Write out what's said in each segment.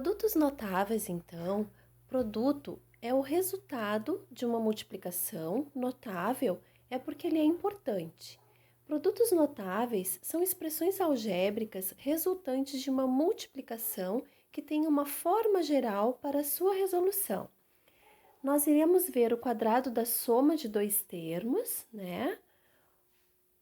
Produtos notáveis, então, produto é o resultado de uma multiplicação. Notável é porque ele é importante. Produtos notáveis são expressões algébricas resultantes de uma multiplicação que tem uma forma geral para sua resolução. Nós iremos ver o quadrado da soma de dois termos, né?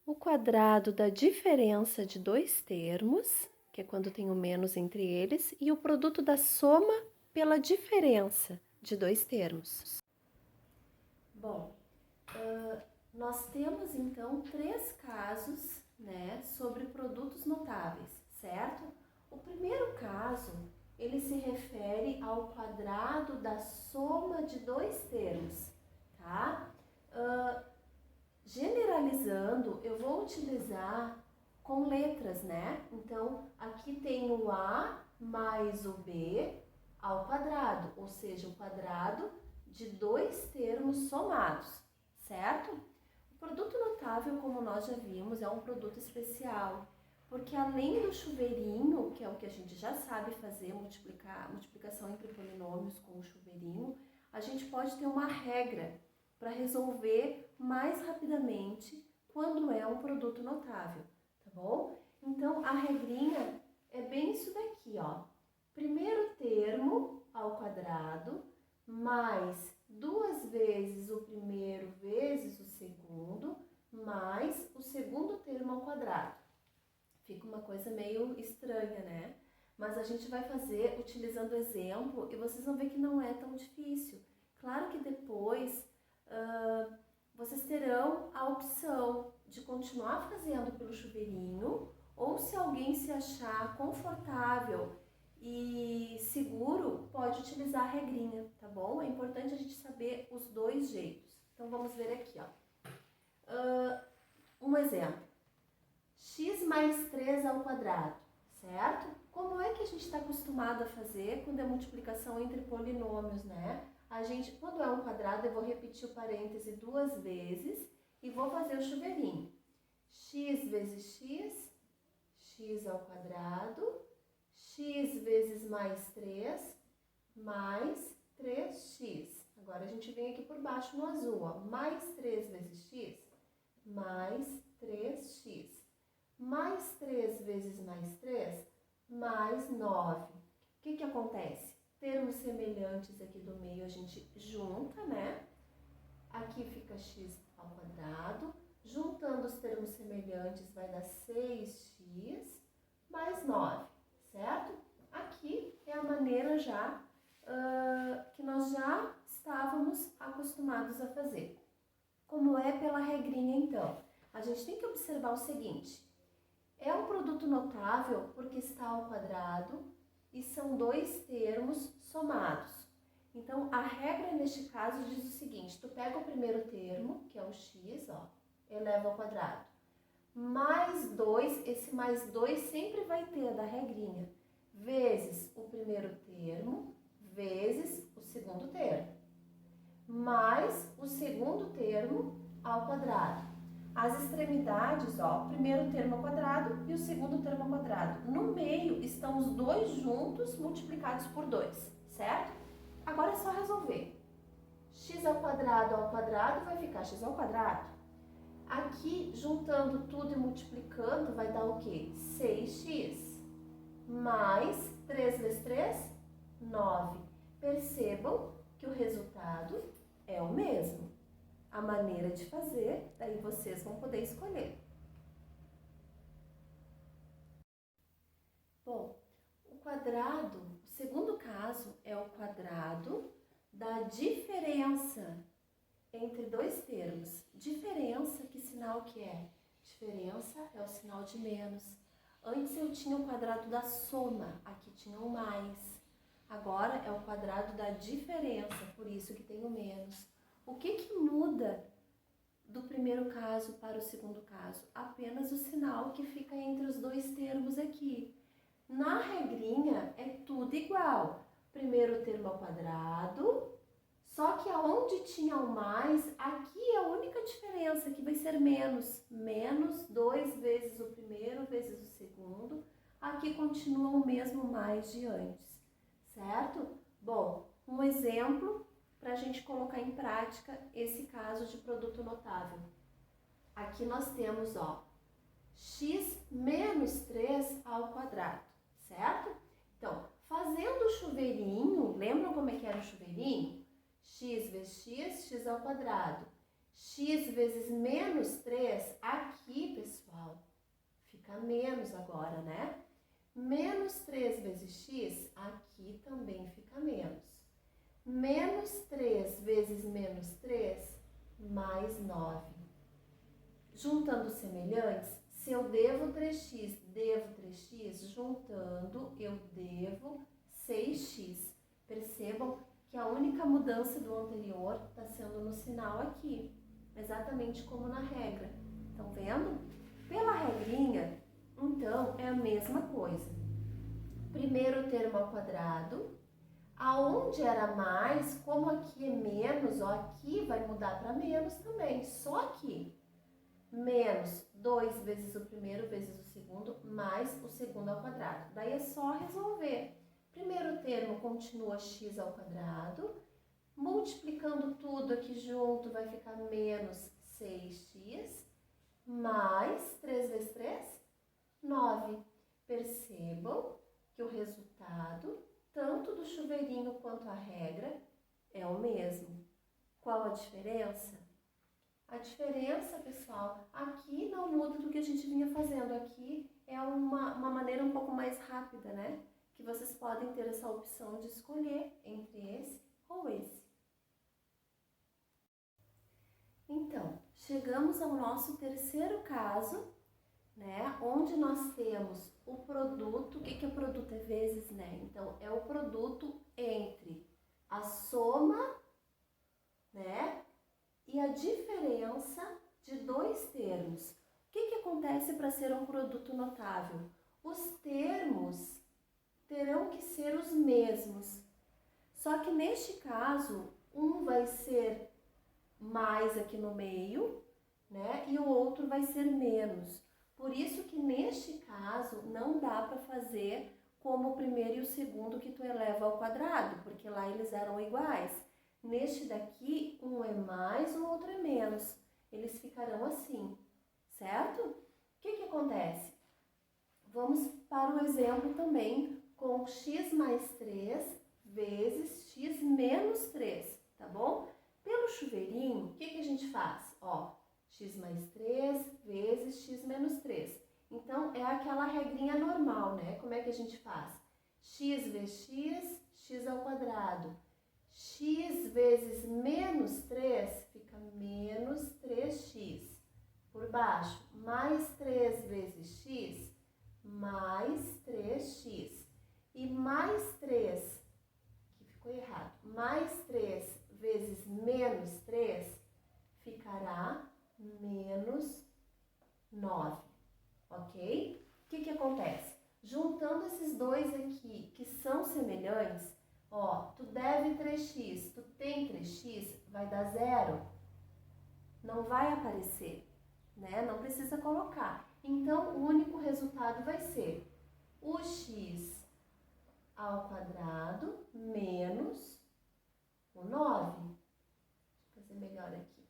O quadrado da diferença de dois termos, que é quando tem o menos entre eles, e o produto da soma pela diferença de dois termos. Bom, nós temos então três casos, né, sobre produtos notáveis, certo? O primeiro caso, ele se refere ao quadrado da soma de dois termos, tá? Generalizando, eu vou utilizar com letras, né? Então, aqui tem o A mais o B ao quadrado, ou seja, o quadrado de dois termos somados, certo? O produto notável, como nós já vimos, é um produto especial, porque além do chuveirinho, que é o que a gente já sabe fazer, multiplicação entre polinômios com o chuveirinho, a gente pode ter uma regra para resolver mais rapidamente quando é um produto notável, tá bom? Então, a regrinha é bem isso daqui, ó. Primeiro termo ao quadrado, mais duas vezes o primeiro vezes o segundo, mais o segundo termo ao quadrado. Fica uma coisa meio estranha, né? Mas a gente vai fazer utilizando exemplo e vocês vão ver que não é tão difícil. Claro que depois vocês terão a opção de continuar fazendo pelo chuveirinho, ou se alguém se achar confortável e seguro, pode utilizar a regrinha, tá bom? É importante a gente saber os dois jeitos. Então, vamos ver aqui, ó. Um exemplo. X mais 3 ao quadrado, certo? Como é que a gente está acostumado a fazer quando é multiplicação entre polinômios, né? Quando é um quadrado, eu vou repetir o parêntese duas vezes e vou fazer o chuveirinho. X vezes x, x ao quadrado, x vezes mais 3, mais 3x. Agora, a gente vem aqui por baixo no azul, ó. Mais 3 vezes x, mais 3x. Mais 3 vezes mais 3, mais 9. O que acontece? Termos semelhantes aqui do meio a gente junta, né? Aqui fica x ao quadrado. Juntando os termos semelhantes vai dar 6x mais 9, certo? Aqui é a maneira já que nós já estávamos acostumados a fazer. Como é pela regrinha, então? A gente tem que observar o seguinte. É um produto notável porque está ao quadrado e são dois termos somados. Então, a regra neste caso diz o seguinte, tu pega o primeiro termo, que é o x, ó, eleva ao quadrado, mais 2, esse mais 2 sempre vai ter da regrinha, vezes o primeiro termo, vezes o segundo termo, mais o segundo termo ao quadrado. As extremidades, ó, o primeiro termo ao quadrado e o segundo termo ao quadrado. No meio estão os dois juntos multiplicados por 2, certo? Agora é só resolver. X ao quadrado vai ficar x ao quadrado. Aqui, juntando tudo e multiplicando, vai dar o quê? 6x. Mais 3 vezes 3, 9. Percebam que o resultado é o mesmo. A maneira de fazer, daí vocês vão poder escolher. Bom, o segundo caso é o quadrado da diferença entre dois termos. Diferença, que sinal que é? Diferença é o sinal de menos. Antes eu tinha o quadrado da soma, aqui tinha o mais. Agora é o quadrado da diferença, por isso que tem o menos. O que muda do primeiro caso para o segundo caso? Apenas o sinal que fica entre os dois termos aqui. Na regrinha é tudo igual. Primeiro termo ao quadrado, só que aonde tinha o mais, aqui é a única diferença, que vai ser menos. Menos 2 vezes o primeiro vezes o segundo. Aqui continua o mesmo mais de antes, certo? Bom, um exemplo para a gente colocar em prática esse caso de produto notável. Aqui nós temos, ó, x menos 3 ao quadrado, certo? Então, fazendo o chuveirinho, lembram como é que era o chuveirinho? X vezes x ao quadrado. X vezes menos 3, aqui, pessoal, fica menos agora, né? Menos 3 vezes x, aqui também fica menos. Menos 3 vezes menos 3, mais 9. Juntando semelhantes, se eu devo 3x, devo 3x, juntando eu devo 6x. Percebam que a única mudança do anterior está sendo no sinal aqui, exatamente como na regra. Estão vendo? Pela regrinha, então, é a mesma coisa. Primeiro termo ao quadrado, aonde era mais, como aqui é menos, ó, aqui vai mudar para menos também, só aqui. Menos 2 vezes o primeiro vezes o segundo, mais o segundo ao quadrado. Daí é só resolver. Primeiro termo continua x ao quadrado, multiplicando tudo aqui junto vai ficar menos 6x, mais 3 vezes 3, 9. Percebam que o resultado, tanto do chuveirinho quanto a regra, é o mesmo. Qual a diferença? A diferença, pessoal, aqui não muda do que a gente vinha fazendo. Aqui é uma maneira um pouco mais rápida, né? Que vocês podem ter essa opção de escolher entre esse ou esse. Então, chegamos ao nosso terceiro caso, né? Onde nós temos o produto. O que é produto? É vezes, né? Então, é o produto entre a soma, né? E a diferença de dois termos. O que acontece para ser um produto notável? Os termos terão que ser os mesmos. Só que neste caso, um vai ser mais aqui no meio, né? E o outro vai ser menos. Por isso que neste caso não dá para fazer como o primeiro e o segundo que tu eleva ao quadrado, porque lá eles eram iguais. Neste daqui, um é mais, o outro é menos. Eles ficarão assim, certo? O que acontece? Vamos para o exemplo também com x mais 3 vezes x menos 3, tá bom? Pelo chuveirinho, o que a gente faz? Ó, x mais 3 vezes x menos 3. Então, é aquela regrinha normal, né? Como é que a gente faz? X vezes x, x ao quadrado. X vezes menos 3 fica menos 3x. Por baixo, mais 3 vezes x, mais 3x. E mais 3, que ficou errado, mais 3 vezes menos 3 ficará menos 9, ok? O que acontece? Juntando esses dois aqui, que são semelhantes, ó, tu deve 3x, tu tem 3x, vai dar 0? Não vai aparecer, né? Não precisa colocar. Então, o único resultado vai ser o x ao quadrado menos o 9. Deixa eu fazer melhor aqui,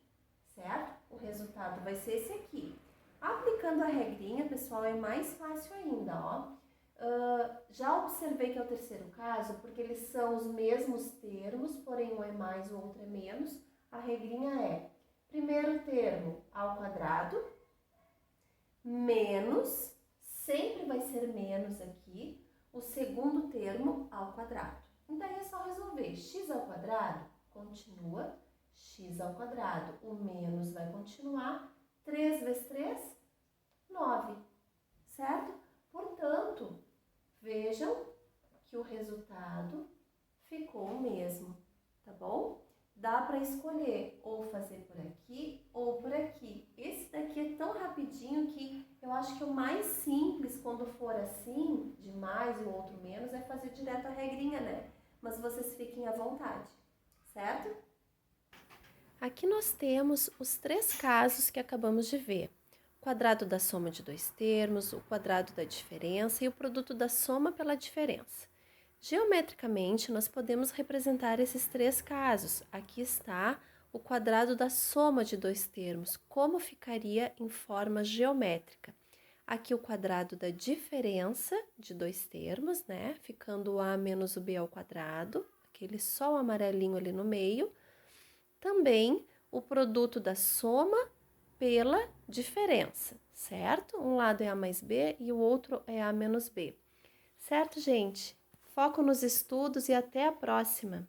certo? O resultado vai ser esse aqui. Aplicando a regrinha, pessoal, é mais fácil ainda, ó. Já observei que é o terceiro caso, porque eles são os mesmos termos, porém um é mais, o outro é menos. A regrinha é, primeiro termo ao quadrado, menos, sempre vai ser menos aqui, o segundo termo ao quadrado. Então, é só resolver. X ao quadrado continua x ao quadrado. O menos vai continuar. 3 vezes 3, 9, certo? Portanto, vejam que o resultado ficou o mesmo, tá bom? Dá para escolher ou fazer por aqui ou por aqui. Esse daqui é tão rapidinho que eu acho que o mais simples, quando for assim, de mais e o outro menos, é fazer direto a regrinha, né? Mas vocês fiquem à vontade, certo? Aqui nós temos os três casos que acabamos de ver. O quadrado da soma de dois termos, o quadrado da diferença e o produto da soma pela diferença. Geometricamente, nós podemos representar esses três casos. Aqui está o quadrado da soma de dois termos, como ficaria em forma geométrica. Aqui o quadrado da diferença de dois termos, né? Ficando o a menos o b ao quadrado, aquele só o amarelinho ali no meio. Também o produto da soma pela diferença, certo? Um lado é a mais b e o outro é a menos b. Certo, gente? Foco nos estudos e até a próxima!